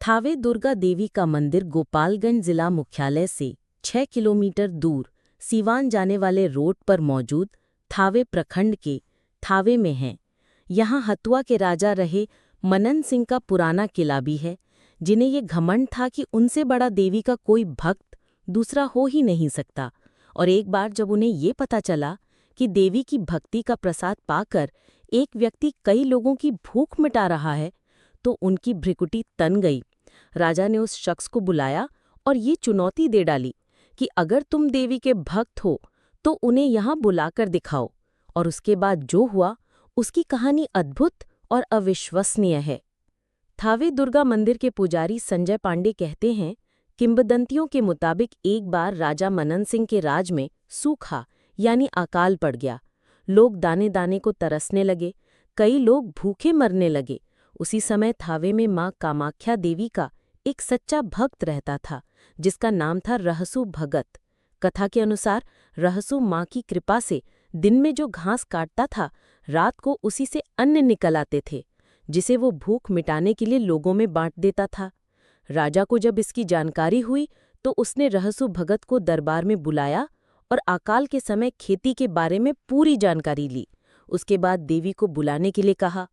थावे दुर्गा देवी का मंदिर गोपालगंज जिला मुख्यालय से 6 किलोमीटर दूर सीवान जाने वाले रोड पर मौजूद थावे प्रखंड के थावे में है। यहाँ हथुआ के राजा रहे मनन सिंह का पुराना किला भी है, जिन्हें ये घमंड था कि उनसे बड़ा देवी का कोई भक्त दूसरा हो ही नहीं सकता। और एक बार जब उन्हें ये पता चला कि देवी की भक्ति का प्रसाद पाकर एक व्यक्ति कई लोगों की भूख मिटा रहा है, तो उनकी भ्रिकुटी तन गई। राजा ने उस शख्स को बुलाया और ये चुनौती दे डाली कि अगर तुम देवी के भक्त हो तो उन्हें यहाँ बुलाकर दिखाओ। और उसके बाद जो हुआ उसकी कहानी अद्भुत और अविश्वसनीय है। थावे दुर्गा मंदिर के पुजारी संजय पांडे कहते हैं, किंवदंतियों के मुताबिक एक बार राजा मनन सिंह के राज में सूखा यानी अकाल पड़ गया। लोग दाने दाने को तरसने लगे, कई लोग भूखे मरने लगे। उसी समय थावे में मां कामाख्या देवी का एक सच्चा भक्त रहता था, जिसका नाम था रहसु भगत। कथा के अनुसार रहसु मां की कृपा से दिन में जो घास काटता था, रात को उसी से अन्न निकल आते थे, जिसे वो भूख मिटाने के लिए लोगों में बांट देता था। राजा को जब इसकी जानकारी हुई तो उसने रहसु भगत को दरबार में बुलाया और अकाल के समय खेती के बारे में पूरी जानकारी ली। उसके बाद देवी को बुलाने के लिए कहा।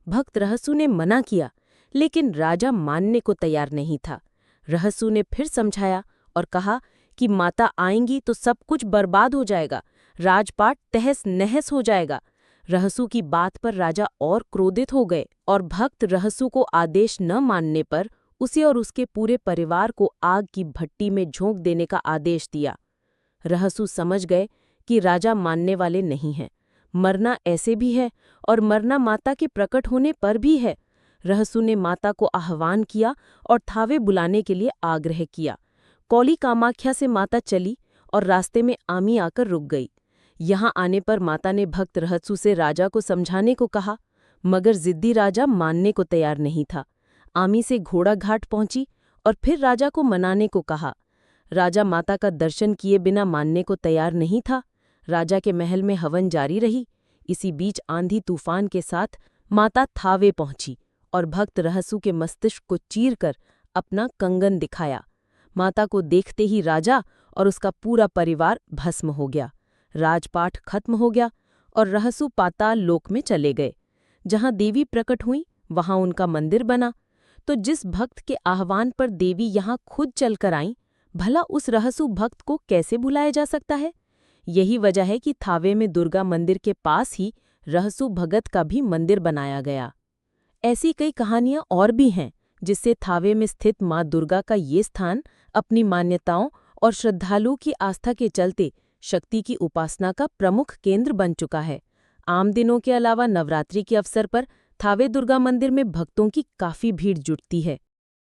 भक्त रहसु ने मना किया, लेकिन राजा मानने को तैयार नहीं था। रहसु ने फिर समझाया और कहा कि माता आएंगी तो सब कुछ बर्बाद हो जाएगा, राजपाट तहस नहस हो जाएगा। रहसु की बात पर राजा और क्रोधित हो गए और भक्त रहसु को आदेश न मानने पर उसे और उसके पूरे परिवार को आग की भट्टी में झोंक देने का आदेश दिया। रहसु समझ गए कि राजा मानने वाले नहीं हैं। मरना ऐसे भी है और मरना माता के प्रकट होने पर भी है। रहसु ने माता को आह्वान किया और थावे बुलाने के लिए आग्रह किया। कौली कामाख्या से माता चली और रास्ते में आमी आकर रुक गई। यहाँ आने पर माता ने भक्त रहसु से राजा को समझाने को कहा, मगर जिद्दी राजा मानने को तैयार नहीं था। आमी से घोड़ा घाट पहुंची और फिर राजा को मनाने को कहा। राजा माता का दर्शन किए बिना मानने को तैयार नहीं था। राजा के महल में हवन जारी रही। इसी बीच आंधी तूफान के साथ माता थावे पहुंची और भक्त रहसु के मस्तिष्क को चीरकर अपना कंगन दिखाया। माता को देखते ही राजा और उसका पूरा परिवार भस्म हो गया। राजपाट खत्म हो गया और रहसु पाताल लोक में चले गए। जहां देवी प्रकट हुई वहां उनका मंदिर बना। तो जिस भक्त के आह्वान पर देवी यहाँ खुद चलकर आईं, भला उस रहसु भक्त को कैसे भुलाया जा सकता है? यही वजह है कि थावे में दुर्गा मंदिर के पास ही रहसु भगत का भी मंदिर बनाया गया। ऐसी कई कहानियां और भी हैं, जिससे थावे में स्थित मां दुर्गा का ये स्थान अपनी मान्यताओं और श्रद्धालुओं की आस्था के चलते शक्ति की उपासना का प्रमुख केंद्र बन चुका है। आम दिनों के अलावा नवरात्रि के अवसर पर थावे दुर्गा मंदिर में भक्तों की काफी भीड़ जुटती है।